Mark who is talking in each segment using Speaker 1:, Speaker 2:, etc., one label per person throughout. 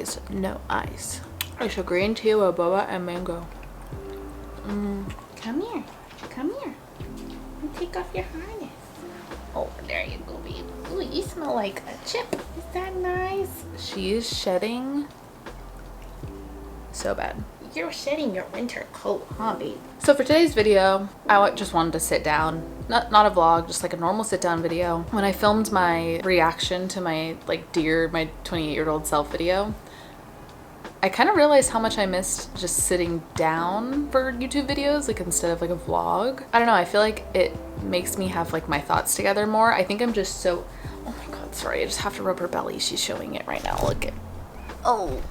Speaker 1: guys, no ice. It's a green tea with boba and mango.
Speaker 2: Come here. Come here. And take off your harness. Oh, there you go, babe. Ooh, you smell like a chip. Is that nice?
Speaker 1: She is shedding so bad.
Speaker 2: You're shedding your winter coat, huh, babe?
Speaker 1: So for today's video, I just wanted to sit down, not a vlog, just like a normal sit down video. When I filmed my reaction to my my 28-year-old self video, I kind of realized how much I missed just sitting down for YouTube videos, like instead of like a vlog. I don't know, I feel like it makes me have like my thoughts together more. I think I'm just so, oh my God, sorry, I just have to rub her belly. She's showing it right now, look at, oh.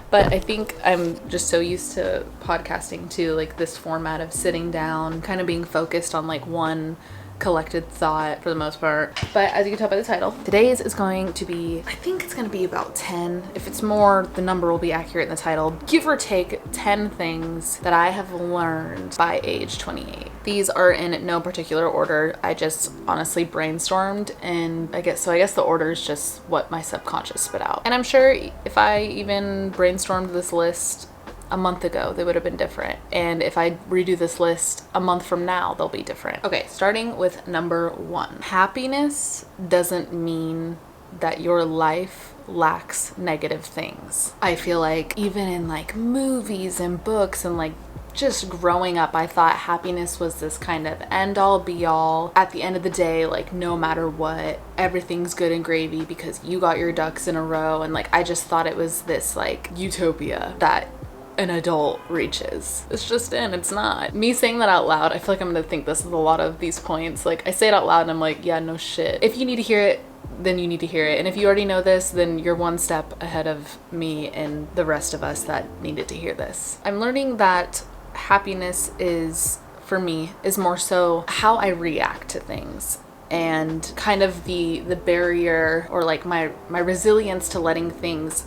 Speaker 1: But I think I'm just so used to podcasting too, like this format of sitting down, kind of being focused on like one collected thought for the most part. But as you can tell by the title, today's is going to be, I think it's going to be about 10. If it's more, the number will be accurate in the title. Give or take 10 things that I have learned by age 28. These are in no particular order. I just honestly brainstormed, and I guess the order is just what my subconscious spit out. And I'm sure if I even brainstormed this list a month ago, they would have been different. And if I redo this list a month from now, they'll be different. Okay, starting with number 1. Happiness doesn't mean that your life lacks negative things. I feel like even in like movies and books and like just growing up, I thought happiness was this kind of end all be all. At the end of the day, like no matter what, everything's good and gravy because you got your ducks in a row. And like I just thought it was this like utopia that an adult reaches. It's just it's not. Me saying that out loud, I feel like I'm gonna think this is a lot of these points. Like I say it out loud and I'm like, yeah, no shit. If you need to hear it, then you need to hear it. And if you already know this, then you're one step ahead of me and the rest of us that needed to hear this. I'm learning that happiness is, for me, is more so how I react to things, and kind of the barrier or like my resilience to letting things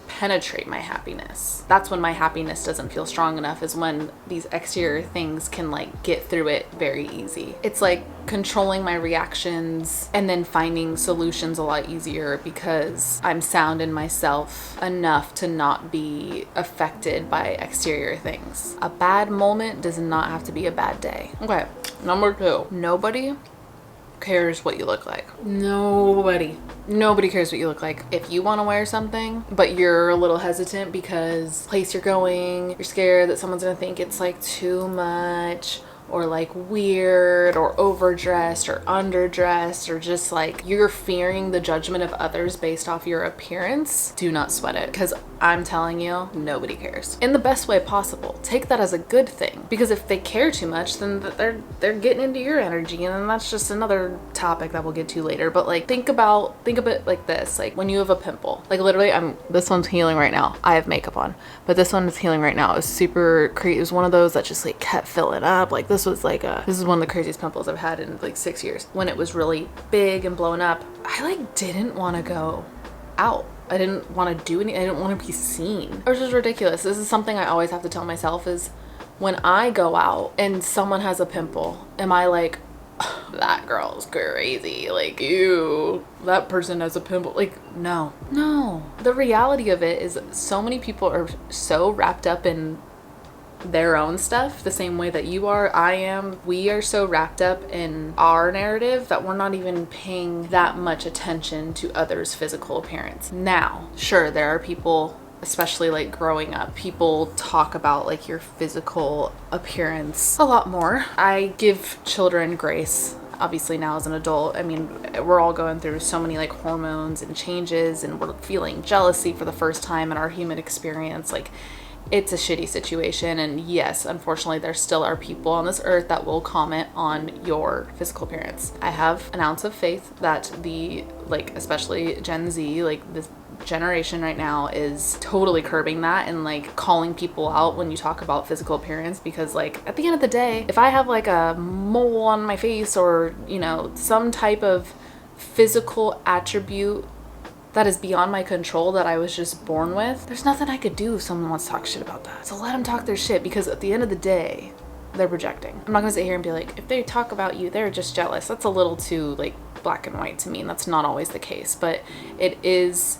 Speaker 1: penetrate my happiness. That's when my happiness doesn't feel strong enough, is when these exterior things can like get through it very easy. It's like controlling my reactions and then finding solutions a lot easier because I'm sound in myself enough to not be affected by exterior things. A bad moment does not have to be a bad day. Okay, number 2. Nobody cares what you look like. Nobody cares what you look like. If you want to wear something but you're a little hesitant because place you're going, you're scared that someone's gonna think it's like too much or like weird or overdressed or underdressed, or just like you're fearing the judgment of others based off your appearance, do not sweat it, because I'm telling you, nobody cares. In the best way possible. Take that as a good thing, because if they care too much, then they're getting into your energy, and then that's just another topic that we'll get to later. But like think of it like this, like when you have a pimple, like literally this one's healing right now. I have makeup on, but this one is healing right now. It was super crazy. It was one of those that just like kept filling up. Like this is one of the craziest pimples I've had in like 6 years. When it was really big and blown up, I like didn't want to go out. I didn't want to do anything. I didn't want to be seen. It was just ridiculous. This is something I always have to tell myself, is when I go out and someone has a pimple, am I like, oh, that girl's crazy, like, ew, that person has a pimple? Like, no. The reality of it is so many people are so wrapped up in their own stuff the same way that you are, I am. We are so wrapped up in our narrative that we're not even paying that much attention to others' physical appearance. Now, sure, there are people, especially like growing up, people talk about like your physical appearance a lot more. I give children grace. Obviously now as an adult, I mean, we're all going through so many like hormones and changes, and we're feeling jealousy for the first time in our human experience. Like, it's a shitty situation, and yes, unfortunately there still are people on this earth that will comment on your physical appearance. I have an ounce of faith that especially Gen Z, like this generation right now, is totally curbing that and like calling people out when you talk about physical appearance, because like at the end of the day, if I have like a mole on my face or, you know, some type of physical attribute that is beyond my control that I was just born with, there's nothing I could do if someone wants to talk shit about that. So let them talk their shit, because at the end of the day, they're projecting. I'm not gonna sit here and be like, if they talk about you, they're just jealous. That's a little too like black and white to me, and that's not always the case. But it is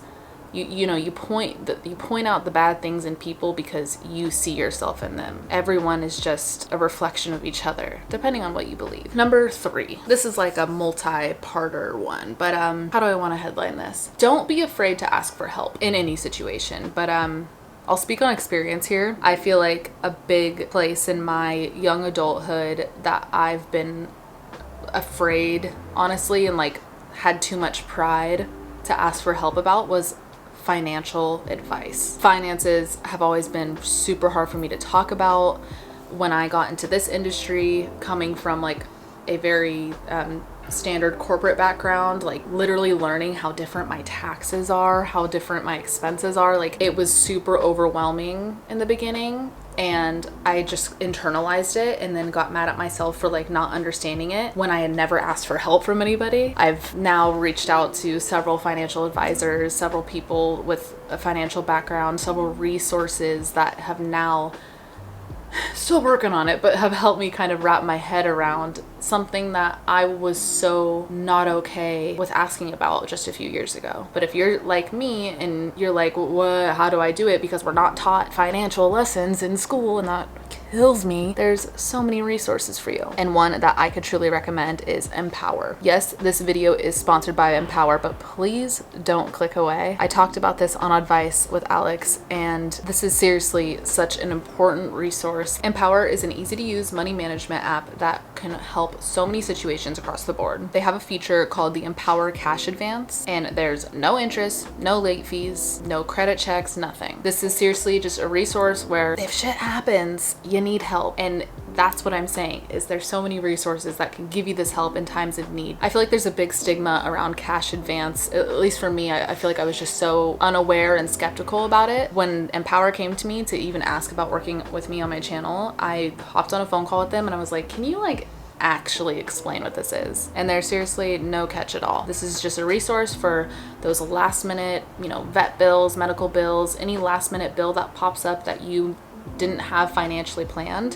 Speaker 1: You point out the bad things in people because you see yourself in them. Everyone is just a reflection of each other, depending on what you believe. Number 3. This is like a multi-parter one, but how do I want to headline this? Don't be afraid to ask for help in any situation, but I'll speak on experience here. I feel like a big place in my young adulthood that I've been afraid, honestly, and like had too much pride to ask for help about was financial advice. Finances have always been super hard for me to talk about. When I got into this industry, coming from like a very standard corporate background, like literally learning how different my taxes are, how different my expenses are, like it was super overwhelming in the beginning. And I just internalized it and then got mad at myself for like not understanding it when I had never asked for help from anybody. I've now reached out to several financial advisors, several people with a financial background, several resources that have now, still working on it, but have helped me kind of wrap my head around something that I was so not okay with asking about just a few years ago. But if you're like me and you're like, what, how do I do it? Because we're not taught financial lessons in school, and that kills me. There's so many resources for you. And one that I could truly recommend is Empower. Yes, this video is sponsored by Empower, but please don't click away. I talked about this on Advice with Alex, and this is seriously such an important resource. Empower is an easy to use money management app that can help so many situations across the board. They have a feature called the Empower Cash Advance, and there's no interest, no late fees, no credit checks, nothing. This is seriously just a resource where if shit happens, you need help. And that's what I'm saying, is there's so many resources that can give you this help in times of need. I feel like there's a big stigma around cash advance, at least for me. I feel like I was just so unaware and skeptical about it. When Empower came to me to even ask about working with me on my channel, I hopped on a phone call with them and I was like, can you like actually explain what this is? And there's seriously no catch at all. This is just a resource for those last minute, vet bills, medical bills, any last minute bill that pops up that you didn't have financially planned.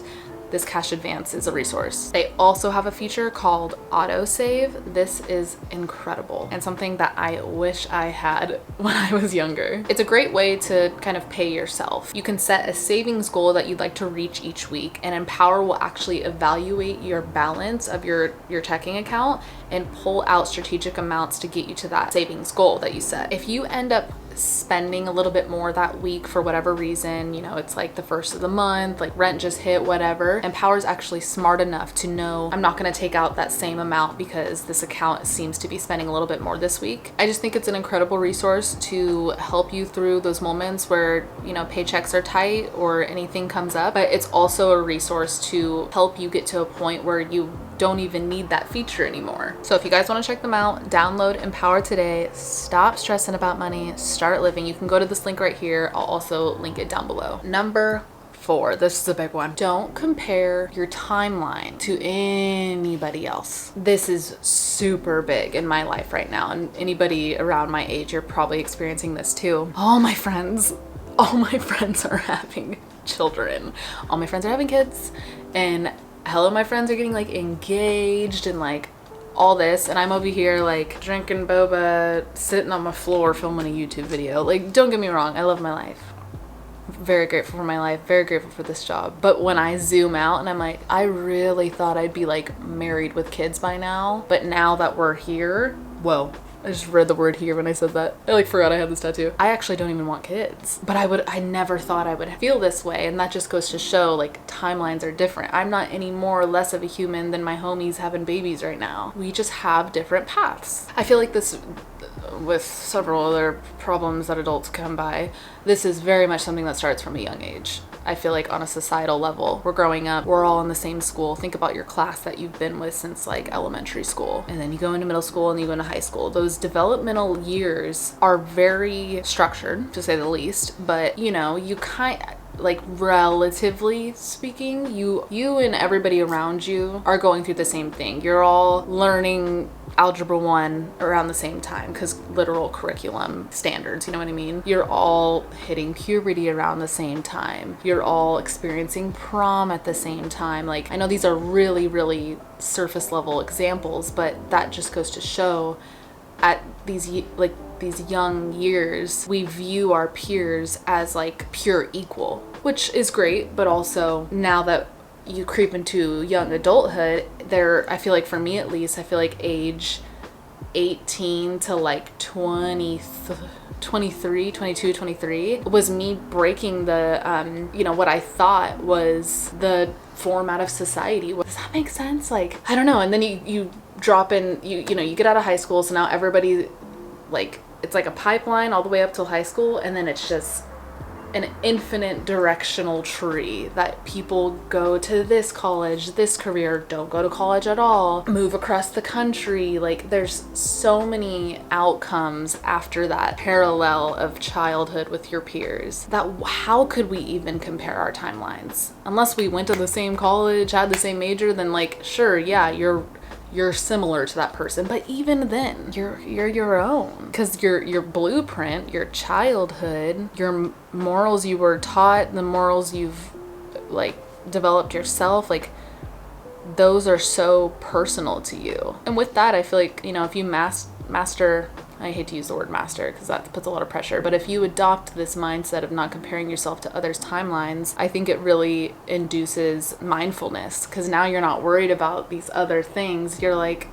Speaker 1: This cash advance is a resource. They also have a feature called autosave. This is incredible and something that I wish I had when I was younger. It's a great way to kind of pay yourself. You can set a savings goal that you'd like to reach each week, and Empower will actually evaluate your balance of your checking account and pull out strategic amounts to get you to that savings goal that you set. If you end up spending a little bit more that week for whatever reason, it's like the first of the month, like rent just hit, whatever, Empower's actually smart enough to know I'm not going to take out that same amount because this account seems to be spending a little bit more this week. I just think it's an incredible resource to help you through those moments where paychecks are tight or anything comes up, but it's also a resource to help you get to a point where you don't even need that feature anymore. So if you guys want to check them out, download Empower today. Stop stressing about money, start living. You can go to this link right here. I'll also link it down below. Number 4, this is a big one. Don't compare your timeline to anybody else. This is super big in my life right now, and anybody around my age, you're probably experiencing this too. All my friends are having children. All my friends are having kids, and hello, my friends are getting like engaged and like all this, and I'm over here like drinking boba, sitting on my floor filming a YouTube video. Like, don't get me wrong, I love my life. Very grateful for my life, very grateful for this job. But when I zoom out and I'm like, I really thought I'd be like married with kids by now, but now that we're here, whoa. I just read the word here when I said that. I like forgot I had this tattoo. I actually don't even want kids, but I never thought I would feel this way. And that just goes to show like timelines are different. I'm not any more or less of a human than my homies having babies right now. We just have different paths. I feel like this, with several other problems that adults come by, this is very much something that starts from a young age. I feel like on a societal level, we're growing up, we're all in the same school. Think about your class that you've been with since like elementary school, and then you go into middle school and you go into high school. Those developmental years are very structured, to say the least, but you kind like, relatively speaking, you and everybody around you are going through the same thing. You're all learning Algebra 1 around the same time, because literal curriculum standards, you know what I mean? You're all hitting puberty around the same time. You're all experiencing prom at the same time. Like, I know these are really, really surface level examples, but that just goes to show at these young years, we view our peers as like pure equal, which is great. But also now that you creep into young adulthood, I feel like, for me at least, I feel like age 18 to like 23, 22, 23 was me breaking the, what I thought was the format of society. Does that make sense? Like, I don't know. And then you drop in, you get out of high school. So now everybody, like, it's like a pipeline all the way up till high school. And then it's just an infinite directional tree that people go to this college, this career, don't go to college at all, move across the country. Like, there's so many outcomes after that parallel of childhood with your peers that how could we even compare our timelines? Unless we went to the same college, had the same major, then like, sure, yeah, you're similar to that person, but even then you're your own, because your blueprint, your childhood, your morals you were taught, the morals you've like developed yourself, like those are so personal to you. And with that, I feel like, if you master, I hate to use the word master because that puts a lot of pressure, but if you adopt this mindset of not comparing yourself to others' timelines, I think it really induces mindfulness, because now you're not worried about these other things. You're like,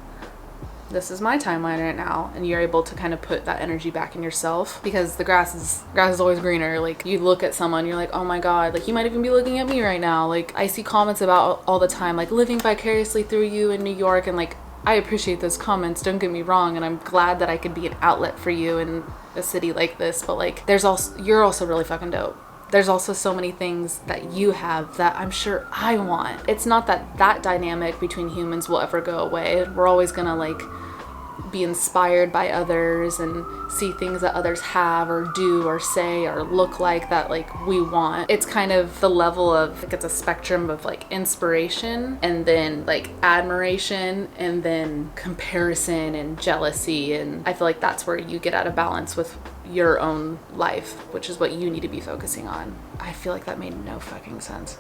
Speaker 1: this is my timeline right now, and you're able to kind of put that energy back in yourself, because the grass is always greener. Like, you look at someone, you're like, oh my god, like, he might even be looking at me right now. Like, I see comments about all the time, like, living vicariously through you in New York, and like, I appreciate those comments, don't get me wrong, and I'm glad that I could be an outlet for you in a city like this, but like, you're also really fucking dope. There's also so many things that you have that I'm sure I want. It's not that dynamic between humans will ever go away. We're always gonna like be inspired by others and see things that others have or do or say or look like that like we want. It's kind of the level of like, it's a spectrum of like inspiration and then like admiration and then comparison and jealousy, and I feel like that's where you get out of balance with your own life, which is what you need to be focusing on. I feel like that made no fucking sense.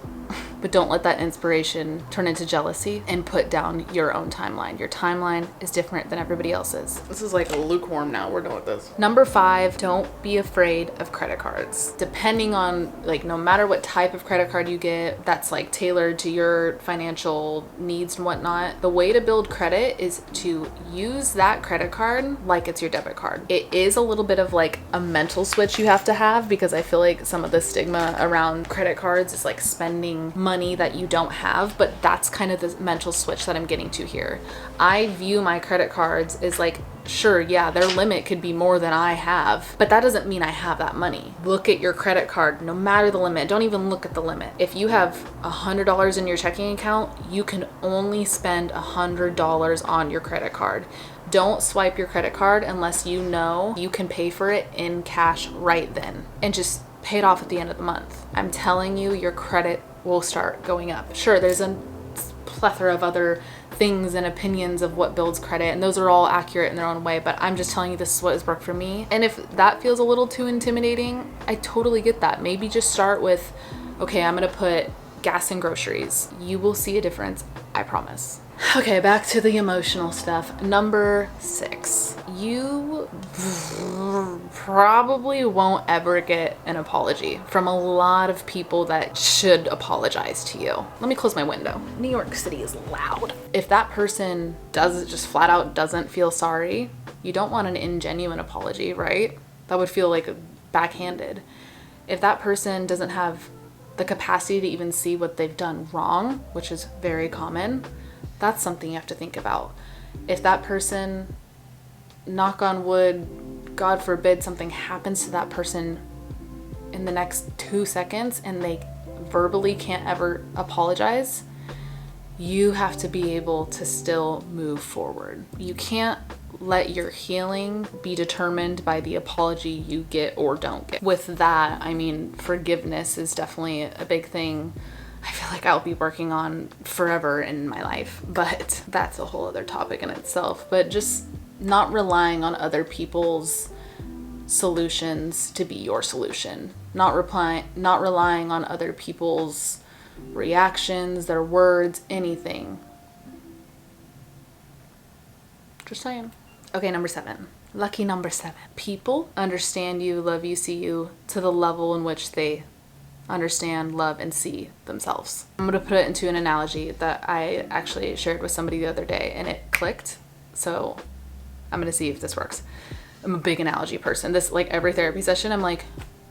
Speaker 1: But don't let that inspiration turn into jealousy and put down your own timeline. Your timeline is different than everybody else's. This is like a lukewarm now. We're done with this. Number 5, don't be afraid of credit cards. Depending on, like, no matter what type of credit card you get that's like tailored to your financial needs and whatnot, the way to build credit is to use that credit card like it's your debit card. It is a little bit of like a mental switch you have to have, because I feel like some of the stigma around credit cards is like spending money that you don't have, but that's kind of the mental switch that I'm getting to here. I view my credit cards as like, sure, yeah, their limit could be more than I have, but that doesn't mean I have that money. Look at your credit card, no matter the limit. Don't even look at the limit. If you have $100 in your checking account, you can only spend $100 on your credit card. Don't swipe your credit card unless you know you can pay for it in cash right then, and just pay it off at the end of the month. I'm telling you, your credit will start going up. Sure, there's a plethora of other things and opinions of what builds credit, and those are all accurate in their own way, but I'm just telling you this is what has worked for me. And if that feels a little too intimidating, I totally get that. Maybe just start with, okay, I'm gonna put gas and groceries. You will see a difference, I promise. Okay, back to the emotional stuff. Number 6, you probably won't ever get an apology from a lot of people that should apologize to you. Let me close my window. New York City is loud. If that person just flat out doesn't feel sorry, you don't want an ingenuine apology, right? That would feel like backhanded. If that person doesn't have the capacity to even see what they've done wrong, which is very common, that's something you have to think about. If that person, knock on wood, God forbid something happens to that person in the next 2 seconds and they verbally can't ever apologize, you have to be able to still move forward. You can't let your healing be determined by the apology you get or don't get. With that, I mean, forgiveness is definitely a big thing I feel like I'll be working on forever in my life, but that's a whole other topic in itself. But just not relying on other people's solutions to be your solution. Not relying on other people's reactions, their words, anything. Just saying. Okay, number 7. Lucky number 7. People understand you, love you, see you to the level in which they understand, love, and see themselves. I'm gonna put it into an analogy that I actually shared with somebody the other day and it clicked. So I'm gonna see if this works. I'm a big analogy person. This, like, every therapy session, I'm like,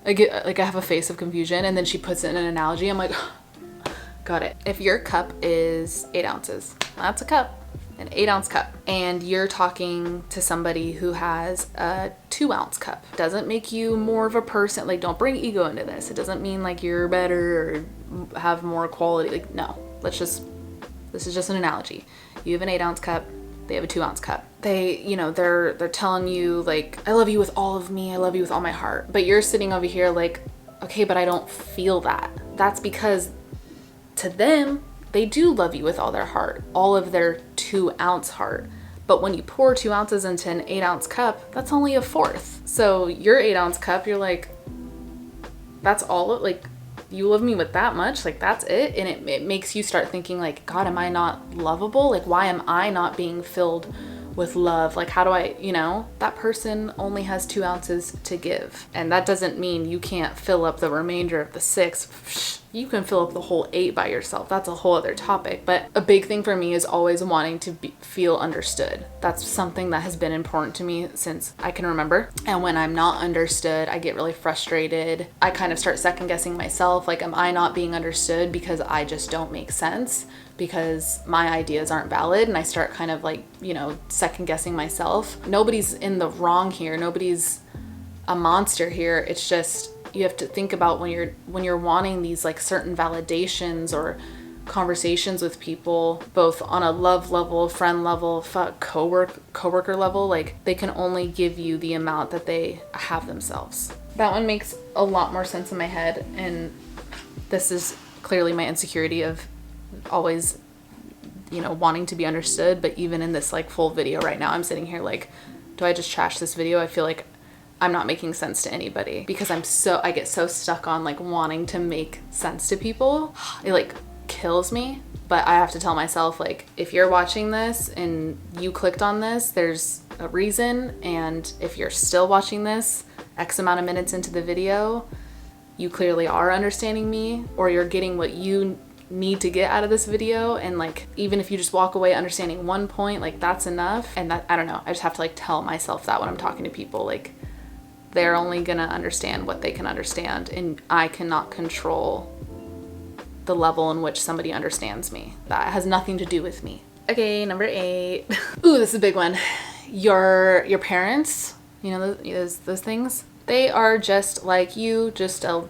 Speaker 1: I have a face of confusion, and then she puts it in an analogy. I'm like, got it. If your cup is 8 ounces, that's a cup, an 8-ounce cup, and you're talking to somebody who has a 2-ounce cup, doesn't make you more of a person. Like, don't bring ego into this. It doesn't mean like you're better or have more quality. Like, no, this is just an analogy. You have an 8-ounce cup, they have a 2-ounce cup. They, they're telling you like, I love you with all of me, I love you with all my heart. But you're sitting over here like, okay, but I don't feel that. That's because to them, they do love you with all their heart, all of their 2-ounce heart. But when you pour 2 ounces into an 8-ounce cup, that's only a fourth. So your 8-ounce cup, you're like, that's all, like, you love me with that much, like, that's it. And it makes you start thinking like, God, am I not lovable? Like, why am I not being filled with love? Like, how do I, that person only has 2 ounces to give. And that doesn't mean you can't fill up the remainder of the 6. You can fill up the whole 8 by yourself. That's a whole other topic. But a big thing for me is always wanting to feel understood. That's something that has been important to me since I can remember. And when I'm not understood, I get really frustrated. I kind of start second guessing myself. Like, am I not being understood because I just don't make sense? Because my ideas aren't valid? And I start kind of like, second guessing myself. Nobody's in the wrong here. Nobody's a monster here. It's just, you have to think about when you're wanting these like certain validations or conversations with people, both on a love level, friend level, coworker level, like, they can only give you the amount that they have themselves. That one makes a lot more sense in my head, and this is clearly my insecurity of always, wanting to be understood. But even in this like full video right now, I'm sitting here like, do I just trash this video? I feel like I'm not making sense to anybody because I get so stuck on like wanting to make sense to people. It like kills me. But I have to tell myself, like, if you're watching this and you clicked on this, there's a reason. And if you're still watching this X amount of minutes into the video, you clearly are understanding me, or you're getting what you need to get out of this video. And like, even if you just walk away understanding one point, like, that's enough. And that, I don't know, I just have to like tell myself that when I'm talking to people, like, they're only gonna understand what they can understand, and I cannot control the level in which somebody understands me. That has nothing to do with me. Okay, number 8. Ooh, this is a big one. Your parents, those things, they are just like you, just a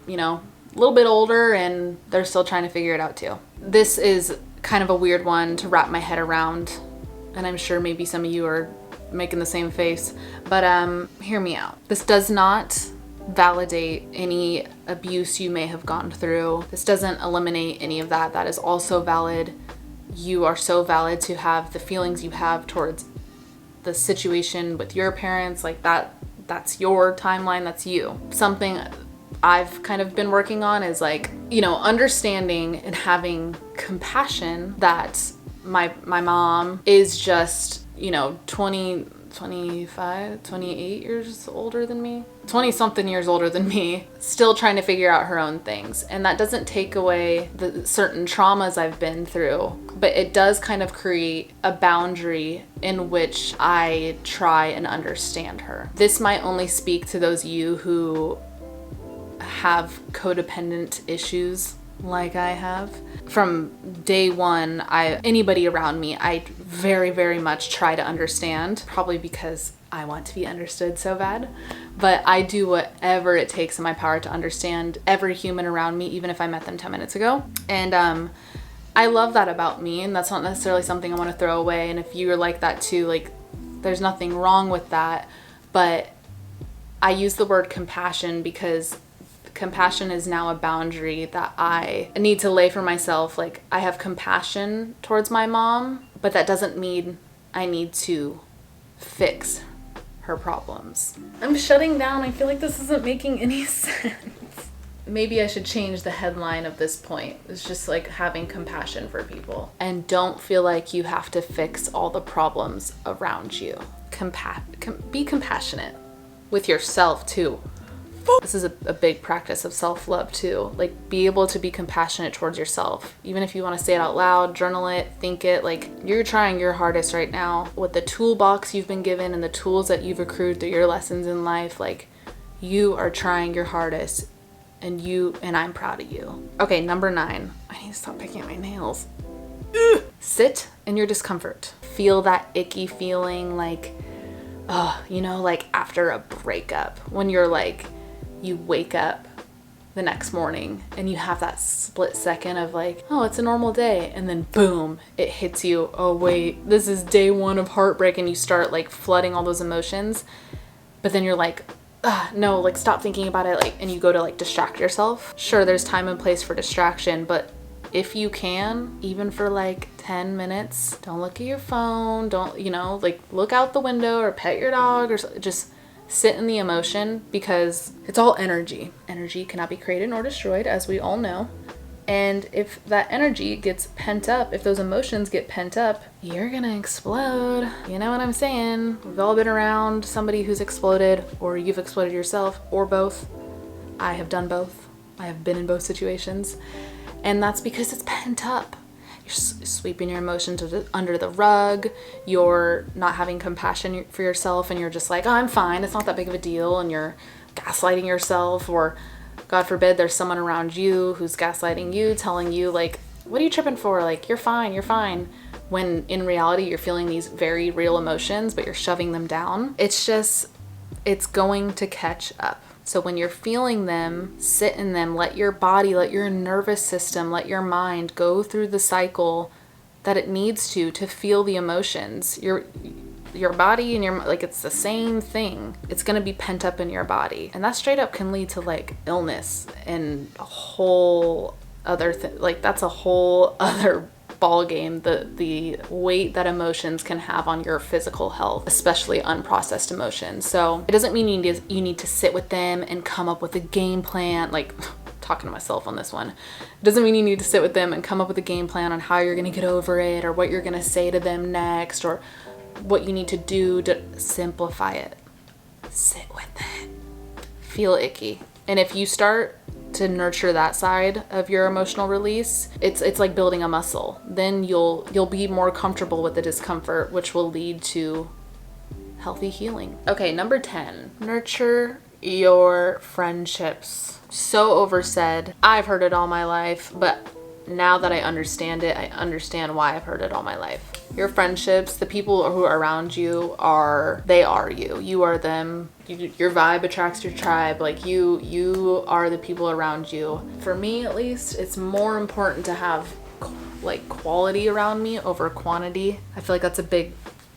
Speaker 1: little bit older, and they're still trying to figure it out too. This is kind of a weird one to wrap my head around, and I'm sure maybe some of you are making the same face, but hear me out. This does not validate any abuse you may have gone through. This doesn't eliminate any of that. That is also valid. You are so valid to have the feelings you have towards the situation with your parents. Like, that's your timeline, that's you. Something I've kind of been working on is like, understanding and having compassion that my mom is just 28 years older than me, 20 something years older than me, still trying to figure out her own things. And that doesn't take away the certain traumas I've been through, but it does kind of create a boundary in which I try and understand her. This might only speak to those of you who have codependent issues like I have. From day one, anybody around me, I very, very much try to understand, probably because I want to be understood so bad. But I do whatever it takes in my power to understand every human around me, even if I met them 10 minutes ago. And I love that about me, and that's not necessarily something I want to throw away. And if you're like that too, like, there's nothing wrong with that. But I use the word compassion because compassion is now a boundary that I need to lay for myself. Like, I have compassion towards my mom, but that doesn't mean I need to fix her problems. I'm shutting down. I feel like this isn't making any sense. Maybe I should change the headline of this point. It's just like having compassion for people. And don't feel like you have to fix all the problems around you. be compassionate with yourself too. This is a big practice of self-love too. Like, be able to be compassionate towards yourself. Even if you want to say it out loud, journal it, think it, like, you're trying your hardest right now with the toolbox you've been given and the tools that you've accrued through your lessons in life. Like, you are trying your hardest, and I'm proud of you. Okay, number 9. I need to stop picking at my nails. Ugh. Sit in your discomfort. Feel that icky feeling, like, like after a breakup, when you're like, you wake up the next morning and you have that split second of like, oh, it's a normal day, and then boom, it hits you, oh wait, this is day 1 of heartbreak, and you start like flooding all those emotions. But then you're like, no, like, stop thinking about it, like, and you go to like distract yourself. Sure, there's time and place for distraction, but if you can, even for like 10 minutes, don't look at your phone, don't, like, look out the window or pet your dog, or just sit in the emotion, because it's all energy. Energy cannot be created nor destroyed, as we all know. And if that energy gets pent up, if those emotions get pent up, you're gonna explode. You know what I'm saying? We've all been around somebody who's exploded, or you've exploded yourself, or both. I have done both. I have been in both situations. And that's because it's pent up. You're sweeping your emotions under the rug. You're not having compassion for yourself, and you're just like, oh, I'm fine. It's not that big of a deal. And you're gaslighting yourself, or God forbid, there's someone around you who's gaslighting you, telling you like, what are you tripping for? Like, you're fine, you're fine. When in reality, you're feeling these very real emotions, but you're shoving them down. It's going to catch up. So when you're feeling them, sit in them, let your body, let your nervous system, let your mind go through the cycle that it needs to feel the emotions. Your body and your, like, it's the same thing. It's going to be pent up in your body. And that straight up can lead to like illness and a whole other thing. Like, that's a whole other ball game, the weight that emotions can have on your physical health, especially unprocessed emotions. So it doesn't mean you need to sit with them and come up with a game plan. Like, talking to myself on this one. It doesn't mean you need to sit with them and come up with a game plan on how you're going to get over it, or what you're going to say to them next, or what you need to do to simplify it. Sit with it. Feel icky. And if you start to nurture that side of your emotional release, it's like building a muscle. Then you'll be more comfortable with the discomfort, which will lead to healthy healing. Okay, number 10, nurture your friendships. So oversaid. I've heard it all my life, but now that I understand it, I understand why I've heard it all my life. Your friendships, the people who are around you, they are you. You are them. Your vibe attracts your tribe. Like, you are the people around you. For me, at least, it's more important to have like quality around me over quantity. I feel like that's a big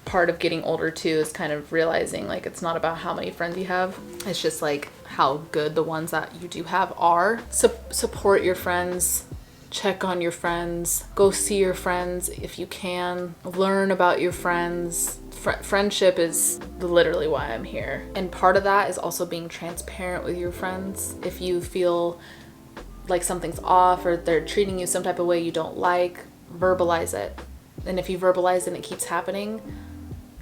Speaker 1: part of getting older too, is kind of realizing like it's not about how many friends you have. It's just like how good the ones that you do have are. Support your friends. Check on your friends. Go see your friends if you can. Learn about your friends. Friendship is literally why I'm here. And part of that is also being transparent with your friends. If you feel like something's off, or they're treating you some type of way you don't like, verbalize it. And if you verbalize and it keeps happening,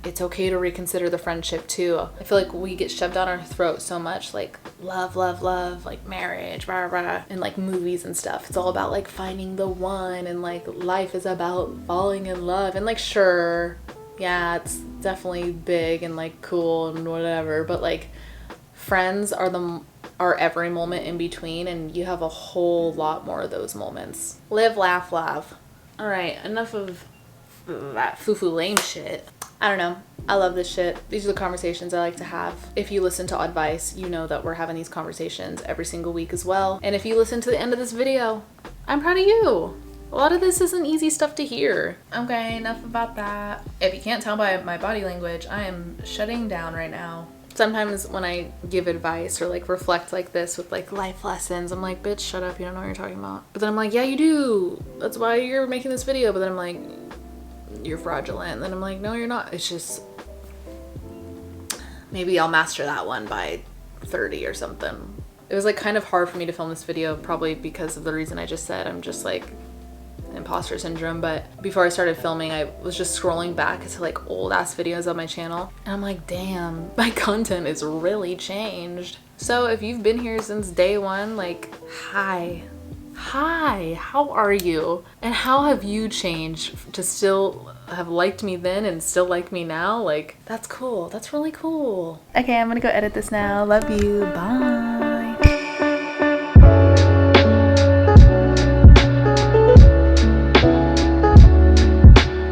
Speaker 1: it's okay to reconsider the friendship too. I feel like we get shoved down our throat so much, like love, like marriage, rah, rah, and like movies and stuff. It's all about like finding the one, and like life is about falling in love. And like, sure, yeah, it's definitely big and like cool and whatever, but like friends are every moment in between, and you have a whole lot more of those moments. Live, laugh, love. All right, enough of that foo-foo lame shit. I don't know. I love this shit. These are the conversations I like to have. If you listen to advice, you know that we're having these conversations every single week as well. And if you listen to the end of this video, I'm proud of you. A lot of this isn't easy stuff to hear. Okay, enough about that. If you can't tell by my body language, I am shutting down right now. Sometimes when I give advice or like reflect like this with like life lessons, I'm like, bitch, shut up, you don't know what you're talking about. But then I'm like, yeah, you do. That's why you're making this video. But then I'm like, you're fraudulent. And then I'm like, no, you're not. It's just, maybe I'll master that one by 30 or something. It was like kind of hard for me to film this video, probably because of the reason I just said. I'm just like in imposter syndrome, but before I started filming, I was just scrolling back to like old ass videos on my channel, and I'm like, damn, my content is really changed. So if you've been here since day one, like, hi, how are you? And how have you changed to still have liked me then and still like me now? Like, that's cool. That's really cool. Okay, I'm gonna go edit this now. Love you. Bye.